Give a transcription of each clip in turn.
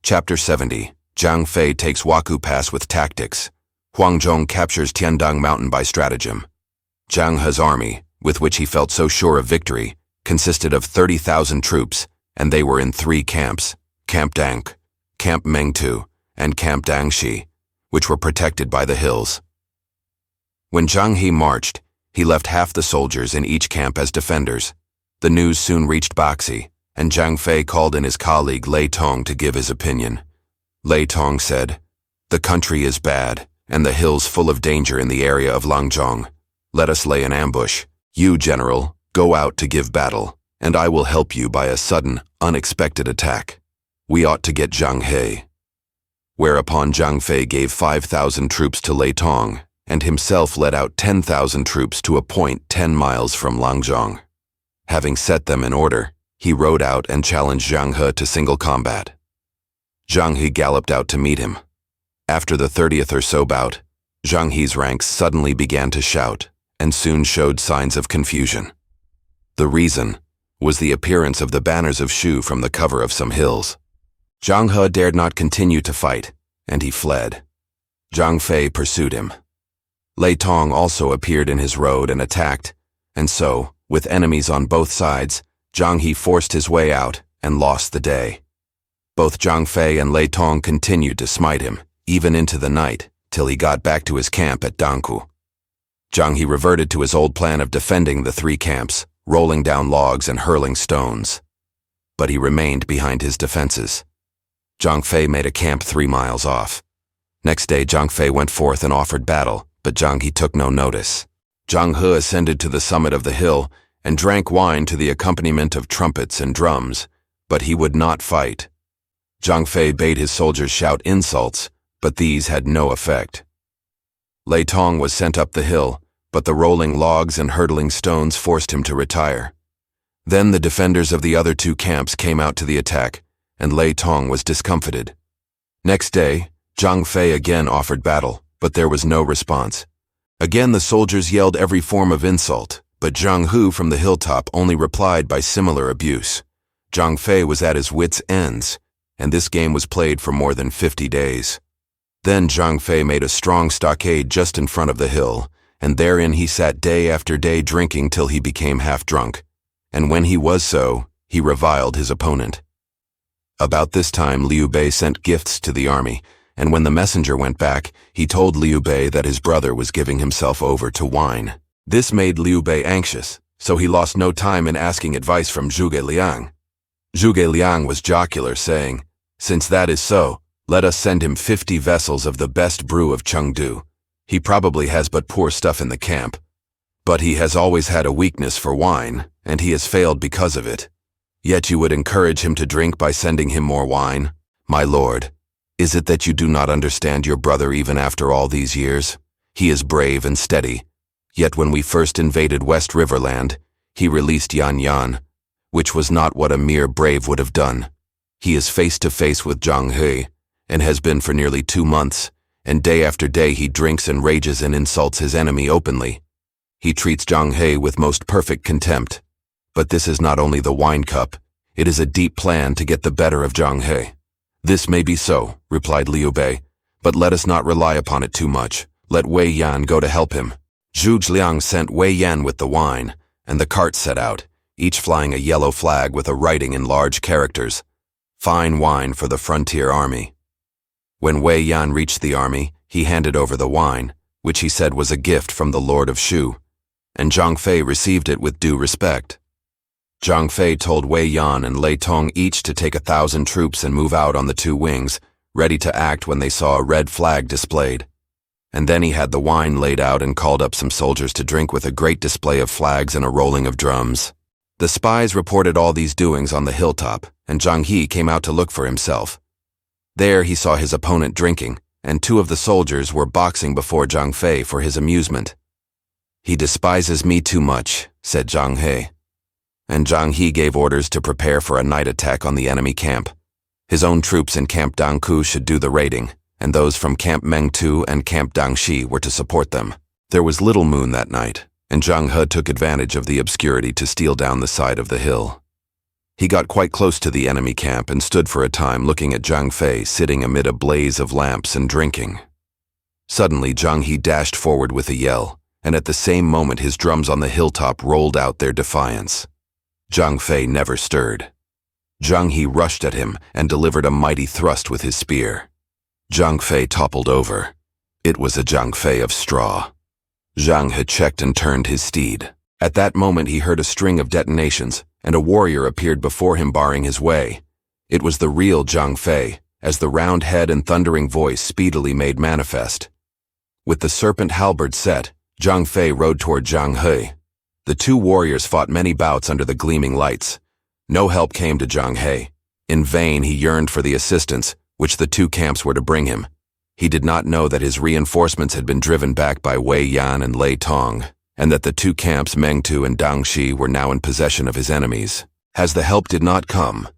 Chapter 70. Zhang Fei takes Wakou Pass with tactics. Huang captures Tiandang Mountain by stratagem. Zhang He's army, with which he felt so sure of victory, consisted of 30,000 troops, and they were in 3 camps, Camp Dang, Camp Mengtu, and Camp Dangxi, which were protected by the hills. When Zhang He marched, he left half the soldiers in each camp as defenders. The news soon reached Baxi, and Zhang Fei called in his colleague Lei Tong to give his opinion. Lei Tong said, "The country is bad, and the hills full of danger in the area of Langzhong. Let us lay an ambush. You, General, go out to give battle, and I will help you by a sudden, unexpected attack. We ought to get Zhang He." Whereupon Zhang Fei gave 5,000 troops to Lei Tong, and himself led out 10,000 troops to a point 10 miles from Langzhong. Having set them in order, he rode out and challenged Zhang He to single combat. Zhang He galloped out to meet him. After the 30th or so bout, Zhang He's ranks suddenly began to shout, and soon showed signs of confusion. The reason was the appearance of the banners of Shu from the cover of some hills. Zhang He dared not continue to fight, and he fled. Zhang Fei pursued him. Lei Tong also appeared in his road and attacked, and so, with enemies on both sides, Zhang He forced his way out and lost the day. Both Zhang Fei and Lei Tong continued to smite him, even into the night, till he got back to his camp at Dangku. Zhang He reverted to his old plan of defending the 3 camps, rolling down logs and hurling stones. But he remained behind his defenses. Zhang Fei made a camp 3 miles off. Next day Zhang Fei went forth and offered battle, but Zhang He took no notice. Zhang He ascended to the summit of the hill and drank wine to the accompaniment of trumpets and drums, but he would not fight. Zhang Fei bade his soldiers shout insults, but these had no effect. Lei Tong was sent up the hill, but the rolling logs and hurtling stones forced him to retire. Then the defenders of the other 2 camps came out to the attack, and Lei Tong was discomfited. Next day, Zhang Fei again offered battle, but there was no response. Again the soldiers yelled every form of insult, but Zhang He from the hilltop only replied by similar abuse. Zhang Fei was at his wits' ends, and this game was played for more than 50 days. Then Zhang Fei made a strong stockade just in front of the hill, and therein he sat day after day drinking till he became half drunk, and when he was so, he reviled his opponent. About this time Liu Bei sent gifts to the army, and when the messenger went back, he told Liu Bei that his brother was giving himself over to wine. This made Liu Bei anxious, so he lost no time in asking advice from Zhuge Liang. Zhuge Liang was jocular, saying, "Since that is so, let us send him 50 vessels of the best brew of Chengdu. He probably has but poor stuff in the camp, but he has always had a weakness for wine, and he has failed because of it. Yet you would encourage him to drink by sending him more wine? My lord, is it that you do not understand your brother even after all these years? He is brave and steady. Yet when we first invaded West Riverland, he released Yan Yan, which was not what a mere brave would have done. He is face to face with Zhang He, and has been for nearly 2 months, and day after day he drinks and rages and insults his enemy openly. He treats Zhang He with most perfect contempt. But this is not only the wine cup, it is a deep plan to get the better of Zhang He." "This may be so," replied Liu Bei, "but let us not rely upon it too much. Let Wei Yan go to help him." Zhuge Liang sent Wei Yan with the wine, and the carts set out, each flying a yellow flag with a writing in large characters, "Fine wine for the frontier army." When Wei Yan reached the army, he handed over the wine, which he said was a gift from the Lord of Shu, and Zhang Fei received it with due respect. Zhang Fei told Wei Yan and Lei Tong each to take 1,000 troops and move out on the 2 wings, ready to act when they saw a red flag displayed. And then he had the wine laid out and called up some soldiers to drink with a great display of flags and a rolling of drums. The spies reported all these doings on the hilltop, and Zhang He came out to look for himself. There he saw his opponent drinking, and 2 of the soldiers were boxing before Zhang Fei for his amusement. "He despises me too much," said Zhang He. And Zhang He gave orders to prepare for a night attack on the enemy camp. His own troops in Camp Dangku should do the raiding, and those from Camp Mengtu and Camp Dangxi were to support them. There was little moon that night, and Zhang He took advantage of the obscurity to steal down the side of the hill. He got quite close to the enemy camp and stood for a time looking at Zhang Fei sitting amid a blaze of lamps and drinking. Suddenly, Zhang He dashed forward with a yell, and at the same moment his drums on the hilltop rolled out their defiance. Zhang Fei never stirred. Zhang He rushed at him and delivered a mighty thrust with his spear. Zhang Fei toppled over. It was a Zhang Fei of straw. Zhang had checked and turned his steed. At that moment he heard a string of detonations, and a warrior appeared before him barring his way. It was the real Zhang Fei, as the round head and thundering voice speedily made manifest. With the serpent halberd set, Zhang Fei rode toward Zhang He. The two warriors fought many bouts under the gleaming lights. No help came to Zhang He. In vain he yearned for the assistance, which the two camps were to bring him. He did not know that his reinforcements had been driven back by Wei Yan and Lei Tong, and that the two camps Mengtu and Dangxi were now in possession of his enemies. As the help did not come,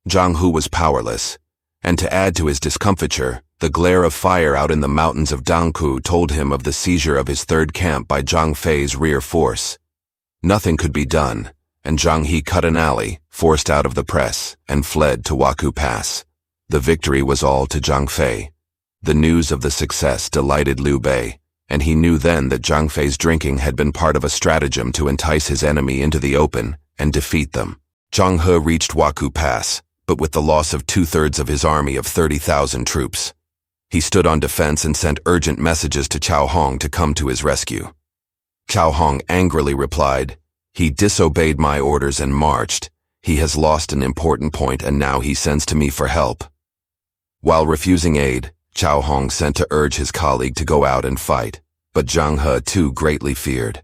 Zhang Hu was powerless, and to add to his discomfiture, the glare of fire out in the mountains of Dangku told him of the seizure of his third camp by Zhang Fei's rear force. Nothing could be done, and Zhang He cut an alley, forced out of the press, and fled to Wakou Pass. The victory was all to Zhang Fei. The news of the success delighted Liu Bei, and he knew then that Zhang Fei's drinking had been part of a stratagem to entice his enemy into the open and defeat them. Zhang He reached Wakou Pass, but with the loss of 2/3 of his army of 30,000 troops. He stood on defense and sent urgent messages to Cao Hong to come to his rescue. Cao Hong angrily replied, "He disobeyed my orders and marched. He has lost an important point and now he sends to me for help." While refusing aid, Cao Hong sent to urge his colleague to go out and fight, but Zhang He too greatly feared.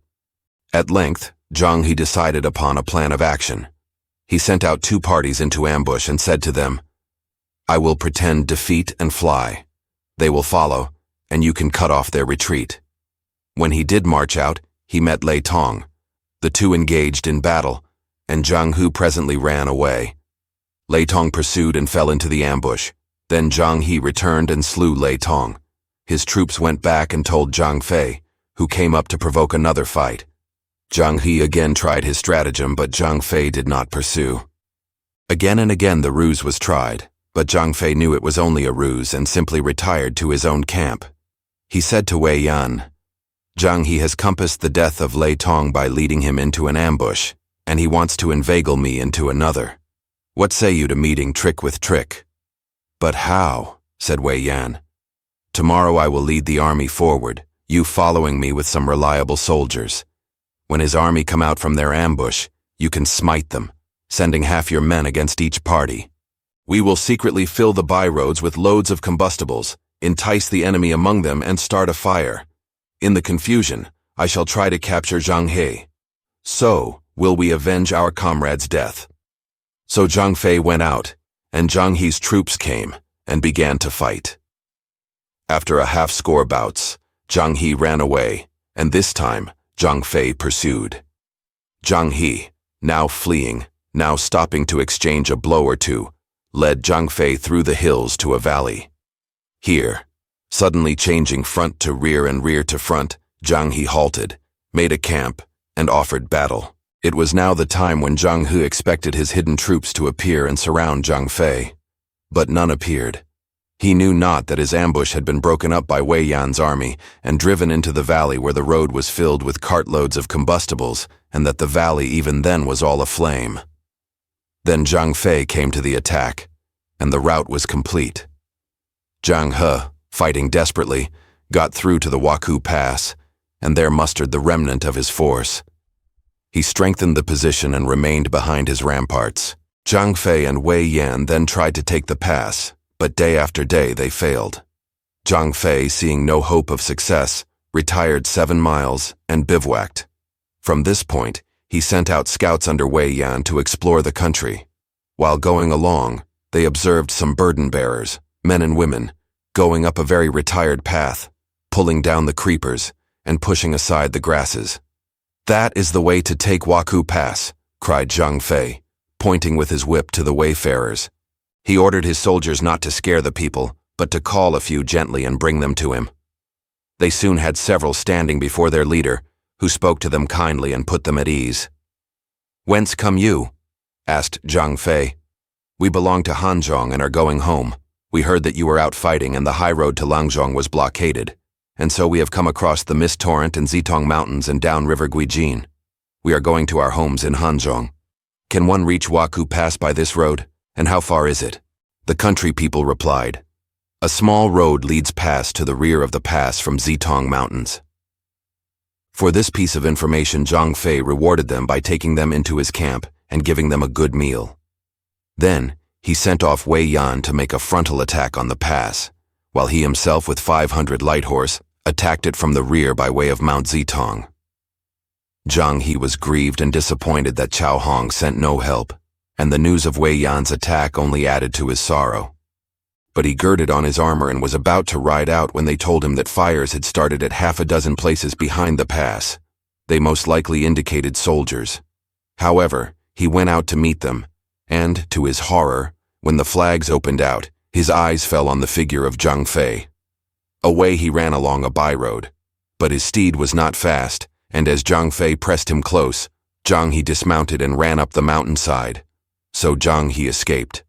At length, Zhang He decided upon a plan of action. He sent out two parties into ambush and said to them, "I will pretend defeat and fly. They will follow, and you can cut off their retreat." When he did march out, he met Lei Tong. The two engaged in battle, and Zhang Hu presently ran away. Lei Tong pursued and fell into the ambush. Then Zhang He returned and slew Lei Tong. His troops went back and told Zhang Fei, who came up to provoke another fight. Zhang He again tried his stratagem, but Zhang Fei did not pursue. Again and again the ruse was tried, but Zhang Fei knew it was only a ruse and simply retired to his own camp. He said to Wei Yan, "Zhang He has compassed the death of Lei Tong by leading him into an ambush, and he wants to inveigle me into another. What say you to meeting trick with trick?" "But how?" said Wei Yan. "Tomorrow I will lead the army forward, you following me with some reliable soldiers. When his army come out from their ambush, you can smite them, sending half your men against each party. We will secretly fill the byroads with loads of combustibles, entice the enemy among them, and start a fire. In the confusion, I shall try to capture Zhang He. So will we avenge our comrade's death." So Zhang Fei went out, and Zhang He's troops came and began to fight. After a half-score bouts, Zhang He ran away, and this time Zhang Fei pursued. Zhang He, now fleeing, now stopping to exchange a blow or two, led Zhang Fei through the hills to a valley. Here, suddenly changing front to rear and rear to front, Zhang He halted, made a camp, and offered battle. It was now the time when Zhang He expected his hidden troops to appear and surround Zhang Fei. But none appeared. He knew not that his ambush had been broken up by Wei Yan's army and driven into the valley where the road was filled with cartloads of combustibles, and that the valley even then was all aflame. Then Zhang Fei came to the attack, and the rout was complete. Zhang He, fighting desperately, got through to the Wakou Pass, and there mustered the remnant of his force. He strengthened the position and remained behind his ramparts. Zhang Fei and Wei Yan then tried to take the pass, but day after day they failed. Zhang Fei, seeing no hope of success, retired 7 miles and bivouacked. From this point, he sent out scouts under Wei Yan to explore the country. While going along, they observed some burden-bearers, men and women, going up a very retired path, pulling down the creepers, and pushing aside the grasses. "That is the way to take Wakou Pass," cried Zhang Fei, pointing with his whip to the wayfarers. He ordered his soldiers not to scare the people, but to call a few gently and bring them to him. They soon had several standing before their leader, who spoke to them kindly and put them at ease. "Whence come you?" asked Zhang Fei. We belong to Hanzhong and are going home. We heard that you were out fighting and the high road to Langzhong was blockaded, and so we have come across the Mist Torrent and Zitong Mountains and down River Guijin. We are going to our homes in Hanzhong. Can one reach Wakou Pass by this road, and how far is it? The country people replied. A small road leads past to the rear of the pass from Zitong Mountains. For this piece of information, Zhang Fei rewarded them by taking them into his camp and giving them a good meal. Then, he sent off Wei Yan to make a frontal attack on the pass, while he himself with 500 light horse attacked it from the rear by way of Mount Zitong. Zhang He was grieved and disappointed that Cao Hong sent no help, and the news of Wei Yan's attack only added to his sorrow. But he girded on his armor and was about to ride out when they told him that fires had started at half a dozen places behind the pass. They most likely indicated soldiers. However, he went out to meet them, and, to his horror, when the flags opened out, his eyes fell on the figure of Zhang Fei. Away he ran along a byroad, but his steed was not fast, and as Zhang Fei pressed him close, Zhang He dismounted and ran up the mountainside. So Zhang He escaped.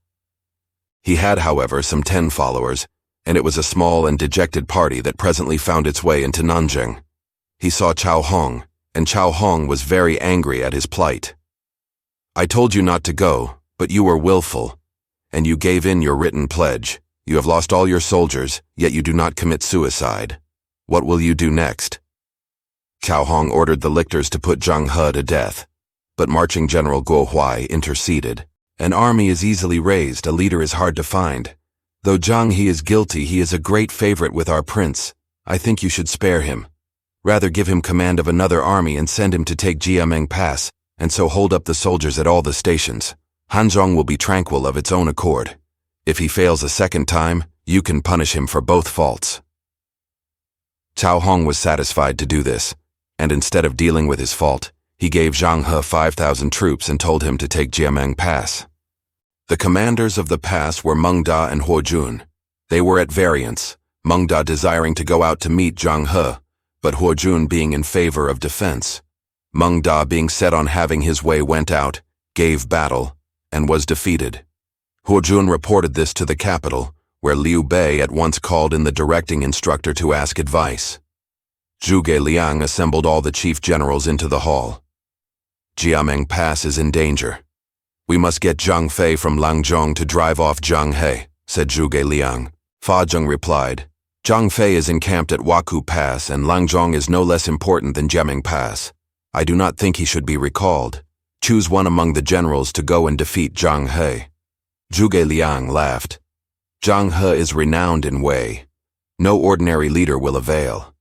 He had, however, some 10 followers, and it was a small and dejected party that presently found its way into Nanjing. He saw Cao Hong, and Cao Hong was very angry at his plight. I told you not to go, but you were willful, and you gave in your written pledge. You have lost all your soldiers, yet you do not commit suicide. What will you do next? Cao Hong ordered the lictors to put Zhang He to death, but marching General Guo Huai interceded. An army is easily raised, a leader is hard to find. Though Zhang He is guilty, he is a great favorite with our prince. I think you should spare him. Rather give him command of another army and send him to take Jiameng Pass, and so hold up the soldiers at all the stations. Hanzhong will be tranquil of its own accord. If he fails a second time, you can punish him for both faults. Cao Hong was satisfied to do this, and instead of dealing with his fault, he gave Zhang He 5,000 troops and told him to take Jiameng Pass. The commanders of the pass were Meng Da and Huo Jun. They were at variance, Meng Da desiring to go out to meet Zhang He, but Huo Jun being in favor of defense. Meng Da being set on having his way went out, gave battle, and was defeated. Huo Jun reported this to the capital, where Liu Bei at once called in the directing instructor to ask advice. Zhuge Liang assembled all the chief generals into the hall. Jiameng Pass is in danger. We must get Zhang Fei from Langzhong to drive off Zhang He, said Zhuge Liang. Fa Zheng replied, Zhang Fei is encamped at Wakou Pass and Langzhong is no less important than Jiameng Pass. I do not think he should be recalled. Choose one among the generals to go and defeat Zhang He. Zhuge Liang laughed. Zhang He is renowned in Wei. No ordinary leader will avail.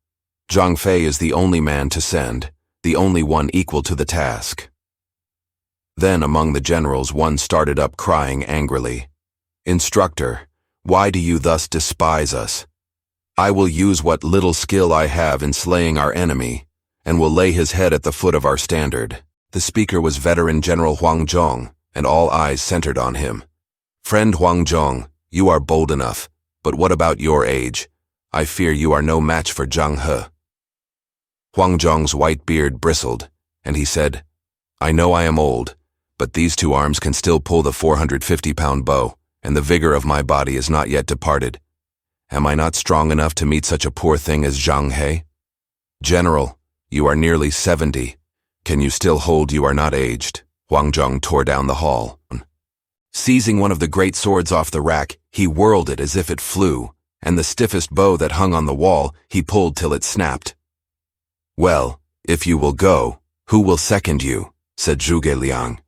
Zhang Fei is the only man to send, the only one equal to the task. Then among the generals one started up crying angrily, Instructor, why do you thus despise us? I will use what little skill I have in slaying our enemy, and will lay his head at the foot of our standard. The speaker was veteran General Huang Zhong, and all eyes centered on him. Friend Huang Zhong, you are bold enough, but what about your age? I fear you are no match for Zhang He. Huang Zhong's white beard bristled, and he said, I know I am old, but these 2 arms can still pull the 450-pound bow, and the vigor of my body is not yet departed. Am I not strong enough to meet such a poor thing as Zhang He? General, you are nearly 70. Can you still hold you are not aged? Huang Zhong tore down the hall. Seizing one of the great swords off the rack, he whirled it as if it flew, and the stiffest bow that hung on the wall he pulled till it snapped. Well, if you will go, who will second you? Said Zhuge Liang.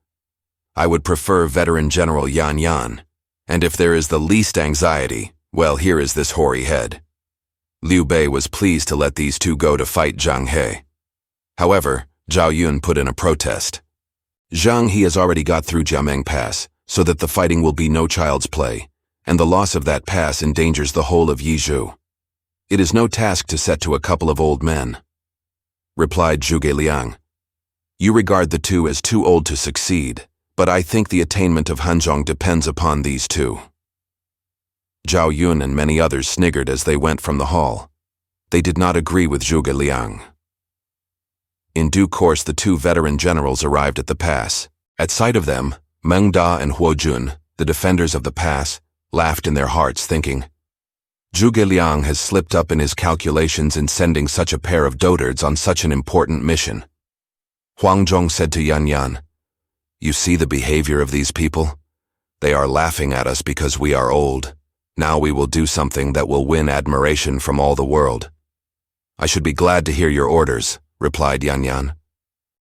I would prefer veteran General Yan Yan, and if there is the least anxiety, well, here is this hoary head. Liu Bei was pleased to let these 2 go to fight Zhang He. However, Zhao Yun put in a protest. Zhang He has already got through Jiameng Pass, so that the fighting will be no child's play, and the loss of that pass endangers the whole of Yizhou. It is no task to set to a couple of old men. Replied Zhuge Liang. You regard the 2 as too old to succeed, but I think the attainment of Hanzhong depends upon these 2. Zhao Yun and many others sniggered as they went from the hall. They did not agree with Zhuge Liang. In due course the 2 veteran generals arrived at the pass. At sight of them, Meng Da and Huo Jun, the defenders of the pass, laughed in their hearts, thinking, Zhuge Liang has slipped up in his calculations in sending such a pair of dotards on such an important mission. Huang Zhong said to Yan Yan, You see the behavior of these people? They are laughing at us because we are old. Now we will do something that will win admiration from all the world. I should be glad to hear your orders, replied Yan Yan.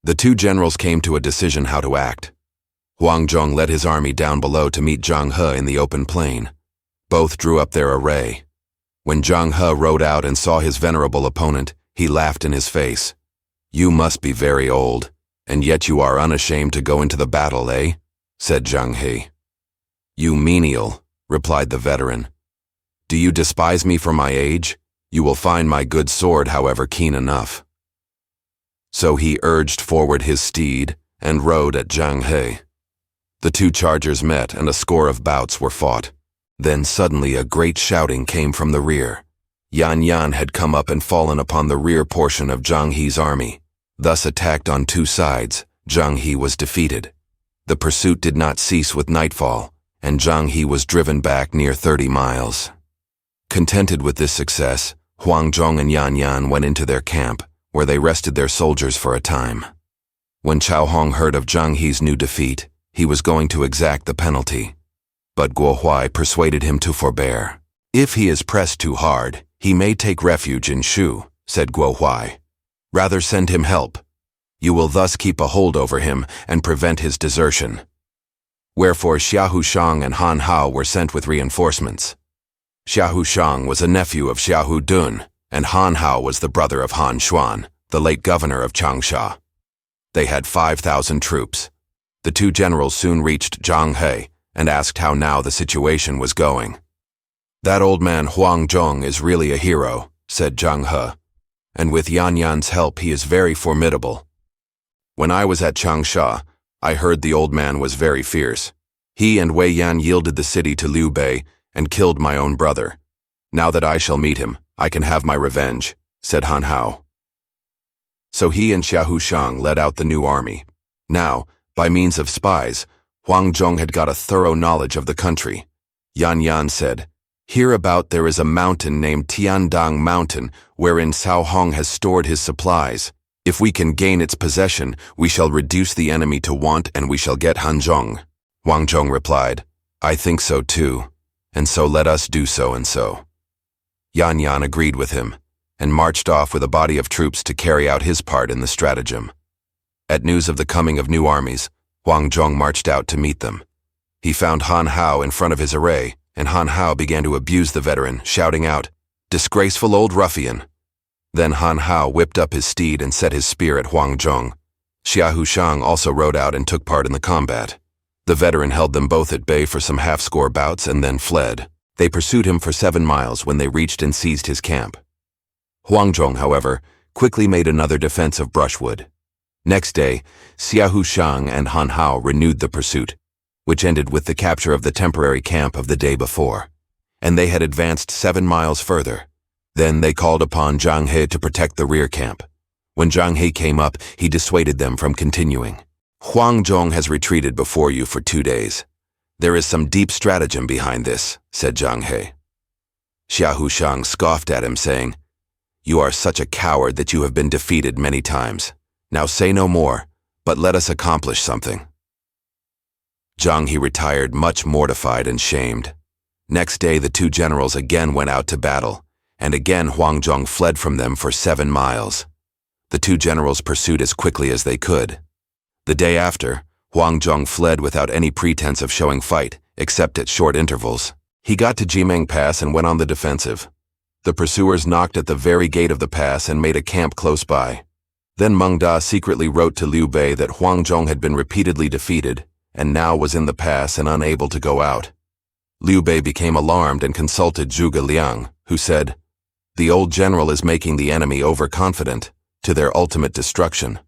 The two generals came to a decision how to act. Huang Zhong led his army down below to meet Zhang He in the open plain. Both drew up their array. When Zhang He rode out and saw his venerable opponent, he laughed in his face. You must be very old, and yet you are unashamed to go into the battle, eh? Said Zhang He. You menial, replied the veteran. Do you despise me for my age? You will find my good sword, however, keen enough. So he urged forward his steed and rode at Zhang He. The two chargers met and a score of bouts were fought. Then suddenly a great shouting came from the rear. Yan Yan had come up and fallen upon the rear portion of Zhang He's army. Thus attacked on two sides, Zhang He was defeated. The pursuit did not cease with nightfall, and Zhang He was driven back near 30 miles. Contented with this success, Huang Zhong and Yan Yan went into their camp, where they rested their soldiers for a time. When Cao Hong heard of Zhang He's new defeat, he was going to exact the penalty. But Guo Huai persuaded him to forbear. If he is pressed too hard, he may take refuge in Shu, said Guo Huai. Rather send him help. You will thus keep a hold over him and prevent his desertion. Wherefore Xiaohu Shang and Han Hao were sent with reinforcements. Xiaohu Shang was a nephew of Xiaohu Dun, and Han Hao was the brother of Han Xuan, the late governor of Changsha. They had 5,000 troops. The two generals soon reached Zhang He and asked how now the situation was going. That old man Huang Zhong is really a hero, said Zhang He, and with Yan Yan's help he is very formidable. When I was at Changsha, I heard the old man was very fierce. He and Wei Yan yielded the city to Liu Bei and killed my own brother. Now that I shall meet him, I can have my revenge, said Han Hao. So he and Xiaohu Shang led out the new army. Now, by means of spies, Huang Zhong had got a thorough knowledge of the country. Yan Yan said, Hereabout there is a mountain named Tiandang Mountain, wherein Cao Hong has stored his supplies. If we can gain its possession, we shall reduce the enemy to want and we shall get Hanzhong. Huang Zhong replied, I think so too, and so let us do so and so. Yan Yan agreed with him, and marched off with a body of troops to carry out his part in the stratagem. At news of the coming of new armies, Huang Zhong marched out to meet them. He found Han Hao in front of his array, and Han Hao began to abuse the veteran, shouting out, Disgraceful old ruffian! Then Han Hao whipped up his steed and set his spear at Huang Zhong. Xiaohu Shang also rode out and took part in the combat. The veteran held them both at bay for some half-score bouts and then fled. They pursued him for 7 miles when they reached and seized his camp. Huang Zhong, however, quickly made another defense of brushwood. Next day, Xiaohu Shang and Han Hao renewed the pursuit, which ended with the capture of the temporary camp of the day before, and they had advanced 7 miles further. Then they called upon Zhang He to protect the rear camp. When Zhang He came up, he dissuaded them from continuing. Huang Zhong has retreated before you for 2 days. There is some deep stratagem behind this, said Zhang He. Xiaohu Shang scoffed at him, saying, You are such a coward that you have been defeated many times. Now say no more, but let us accomplish something. Zhang He retired much mortified and shamed. Next day the two generals again went out to battle, and again Huang Zhong fled from them for 7 miles. The two generals pursued as quickly as they could. The day after, Huang Zhong fled without any pretense of showing fight, except at short intervals. He got to Jimeng Pass and went on the defensive. The pursuers knocked at the very gate of the pass and made a camp close by. Then Meng Da secretly wrote to Liu Bei that Huang Zhong had been repeatedly defeated, and now was in the pass and unable to go out. Liu Bei became alarmed and consulted Zhuge Liang, who said, The old general is making the enemy overconfident, to their ultimate destruction.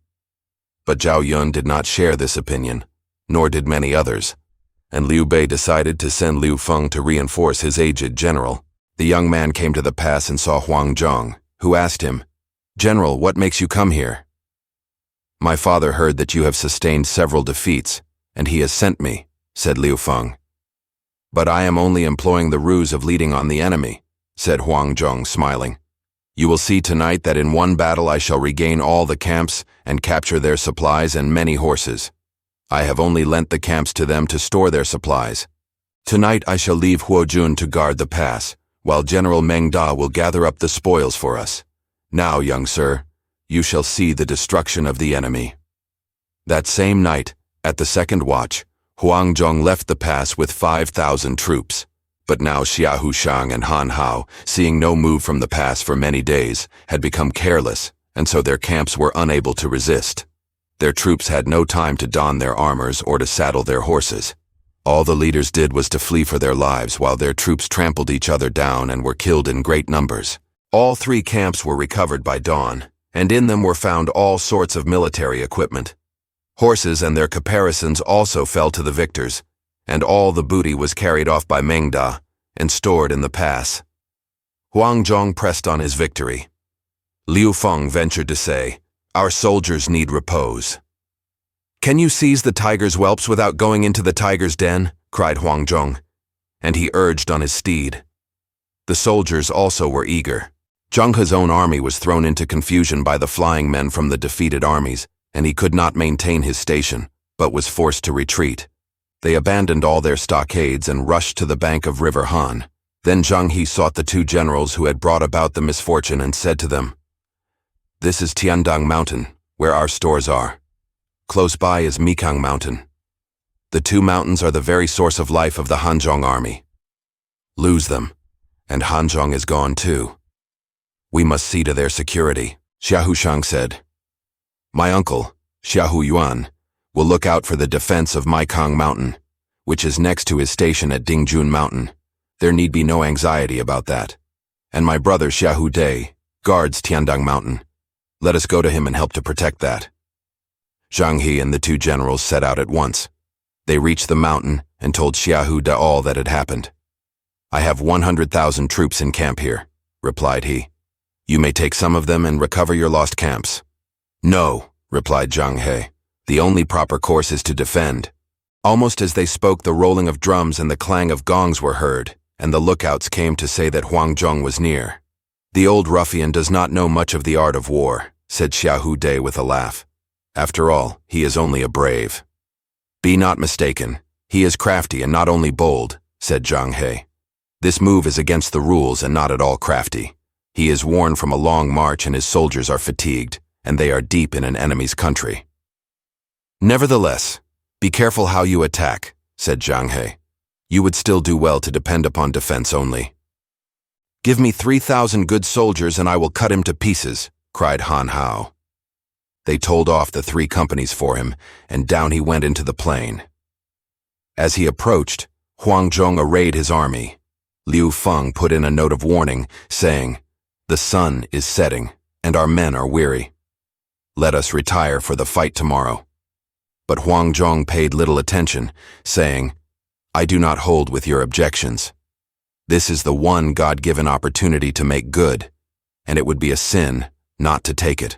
But Zhao Yun did not share this opinion, nor did many others, and Liu Bei decided to send Liu Feng to reinforce his aged general. The young man came to the pass and saw Huang Zhong, who asked him, General, what makes you come here? My father heard that you have sustained several defeats, and he has sent me," said Liu Feng. "But I am only employing the ruse of leading on the enemy," said Huang Zhong, smiling. "You will see tonight that in one battle I shall regain all the camps and capture their supplies and many horses. I have only lent the camps to them to store their supplies. Tonight I shall leave Huojun to guard the pass, while General Meng Da will gather up the spoils for us. Now, young sir, you shall see the destruction of the enemy." That same night, at the second watch, Huang Zhong left the pass with 5,000 troops. But now Xiahou Shang and Han Hao, seeing no move from the pass for many days, had become careless, and so their camps were unable to resist. Their troops had no time to don their armors or to saddle their horses. All the leaders did was to flee for their lives while their troops trampled each other down and were killed in great numbers. All three camps were recovered by dawn, and in them were found all sorts of military equipment. Horses and their caparisons also fell to the victors, and all the booty was carried off by Meng Da and stored in the pass. Huang Zhong pressed on his victory. Liu Feng ventured to say, "Our soldiers need repose." "Can you seize the tiger's whelps without going into the tiger's den?" cried Huang Zhong, and he urged on his steed. The soldiers also were eager. Zhang He's own army was thrown into confusion by the flying men from the defeated armies, and he could not maintain his station, but was forced to retreat. They abandoned all their stockades and rushed to the bank of River Han. Then Zhang He sought the two generals who had brought about the misfortune and said to them, "This is Tiandang Mountain, where our stores are. Close by is Mikang Mountain. The two mountains are the very source of life of the Hanzhong army. Lose them, and Hanzhong is gone too. We must see to their security." Xiahou Shang said, "My uncle, Xiahou Yuan, will look out for the defense of Mikang Mountain, which is next to his station at Dingjun Mountain. There need be no anxiety about that. And my brother Xiahou Dai guards Tiandang Mountain. Let us go to him and help to protect that." Zhang He and the two generals set out at once. They reached the mountain and told Xiahou Dai all that had happened. "I have 100,000 troops in camp here," replied he. "You may take some of them and recover your lost camps." "No," replied Zhang He. "The only proper course is to defend." Almost as they spoke, the rolling of drums and the clang of gongs were heard, and the lookouts came to say that Huang Zhong was near. "The old ruffian does not know much of the art of war," said Xiahou Dai with a laugh. "After all, he is only a brave." "Be not mistaken. He is crafty and not only bold," said Zhang He. "This move is against the rules and not at all crafty. He is worn from a long march and his soldiers are fatigued, and they are deep in an enemy's country." "Nevertheless, be careful how you attack," said Zhang He. "You would still do well to depend upon defense only." "Give me 3,000 good soldiers and I will cut him to pieces," cried Han Hao. They told off the 3 companies for him, and down he went into the plain. As he approached, Huang Zhong arrayed his army. Liu Feng put in a note of warning, saying, "The sun is setting, and our men are weary. Let us retire for the fight tomorrow." But Huang Zhong paid little attention, saying, "I do not hold with your objections. This is the one God-given opportunity to make good, and it would be a sin not to take it."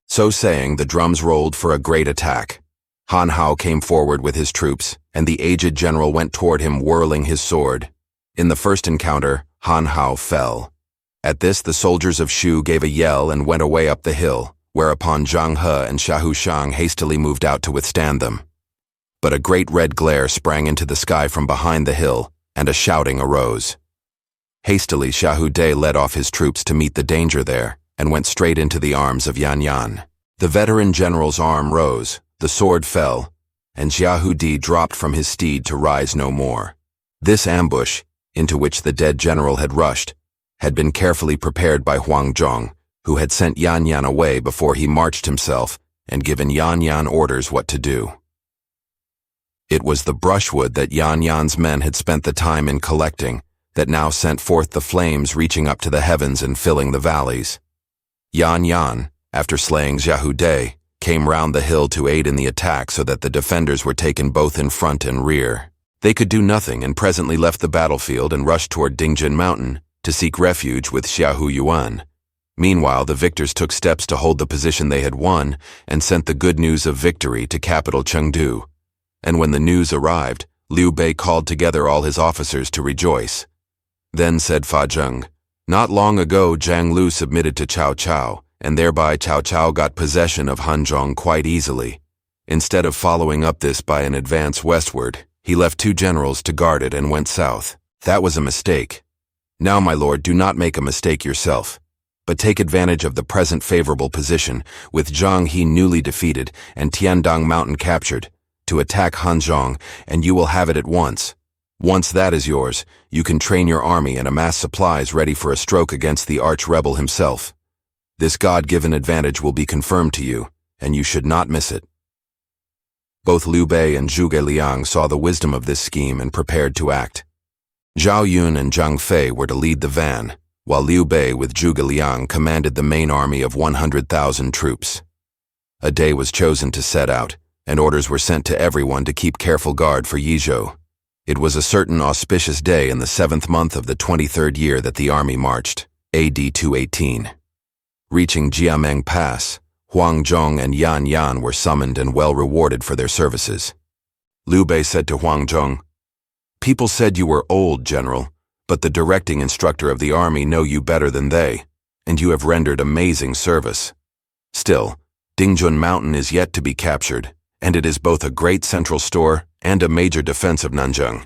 So saying, the drums rolled for a great attack. Han Hao came forward with his troops, and the aged general went toward him whirling his sword. In the first encounter, Han Hao fell. At this, the soldiers of Shu gave a yell and went away up the hill, whereupon Zhang He and Xiahou Shang hastily moved out to withstand them. But a great red glare sprang into the sky from behind the hill, and a shouting arose. Hastily, Xiahou Dai led off his troops to meet the danger there, and went straight into the arms of Yan Yan. The veteran general's arm rose, the sword fell, and Xiahou Dai dropped from his steed to rise no more. This ambush, into which the dead general had rushed, had been carefully prepared by Huang Zhong, who had sent Yan Yan away before he marched himself and given Yan Yan orders what to do. It was the brushwood that Yan Yan's men had spent the time in collecting that now sent forth the flames reaching up to the heavens and filling the valleys. Yan Yan, after slaying Xiahou Dai, came round the hill to aid in the attack so that the defenders were taken both in front and rear. They could do nothing and presently left the battlefield and rushed toward Dingjun Mountain to seek refuge with Xiahou Yuan. Meanwhile, the victors took steps to hold the position they had won and sent the good news of victory to capital Chengdu. and when the news arrived, Liu Bei called together all his officers to rejoice. Then said Fa Zheng, "Not long ago Zhang Lu submitted to Cao Cao, and thereby Cao Cao got possession of Hanzhong quite easily. Instead of following up this by an advance westward, he left 2 generals to guard it and went south. That was a mistake. Now, my lord, do not make a mistake yourself, but take advantage of the present favorable position, with Zhang he newly defeated and Tiandang mountain captured, to attack Hanzhong, and you will have it at once. Once that is yours, you can train your army and amass supplies ready for a stroke against the arch-rebel himself. This God-given advantage will be confirmed to you, and you should not miss it." Both Liu Bei and Zhuge Liang saw the wisdom of this scheme and prepared to act. Zhao Yun and Zhang Fei were to lead the van, while Liu Bei with Zhuge Liang commanded the main army of 100,000 troops. A day was chosen to set out, and orders were sent to everyone to keep careful guard for Yizhou. It was a certain auspicious day in the 7th month of the 23rd year that the army marched, AD 218. Reaching Jiameng Pass, Huang, Zhong, and Yan were summoned and well rewarded for their services. Liu Bei said to Huang Zhong, "People said you were old, General, but the directing instructor of the army know you better than they, and you have rendered amazing service. Still, Dingjun Mountain is yet to be captured, and it is both a great central store and a major defense of Nanjing.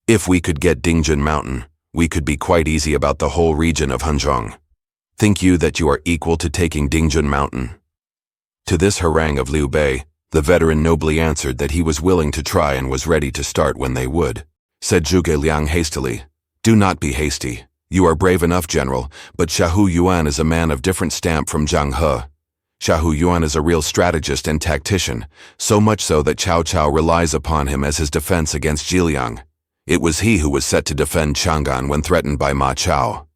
If we could get Dingjun Mountain, we could be quite easy about the whole region of Hanzhong. Think you that you are equal to taking Dingjun Mountain?" To this harangue of Liu Bei, the veteran nobly answered that he was willing to try and was ready to start when they would. Said Zhuge Liang hastily, "Do not be hasty. You are brave enough, General, but Xiahou Yuan is a man of different stamp from Zhang He. Xiahou Yuan is a real strategist and tactician, so much so that Cao Cao relies upon him as his defense against Zhiliang. It was he who was set to defend Chang'an when threatened by Ma Chao.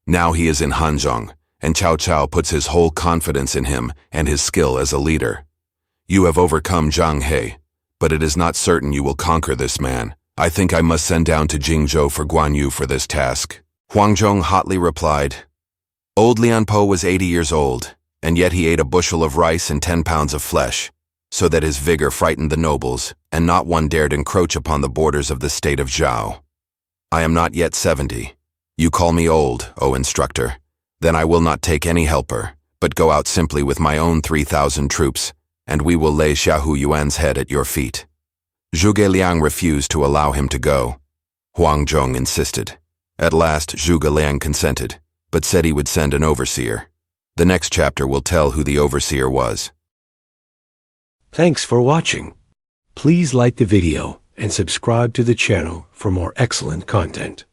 Now he is in Hanzhong, and Cao Cao puts his whole confidence in him and his skill as a leader. You have overcome Zhang He, but it is not certain you will conquer this man. I think I must send down to Jingzhou for Guan Yu for this task." Huang Zhong hotly replied, "Old Lianpo was 80 years old, and yet he ate a bushel of rice and 10 pounds of flesh, so that his vigor frightened the nobles, and not one dared encroach upon the borders of the state of Zhao. I am not yet 70. You call me old, O instructor. Then I will not take any helper, but go out simply with my own 3,000 troops, and we will lay Xiahou Yuan's head at your feet." Zhuge Liang refused to allow him to go. Huang Zhong insisted. At last, Zhuge Liang consented, but said he would send an overseer. The next chapter will tell who the overseer was. Thanks for watching. Please like the video and subscribe to the channel for more excellent content.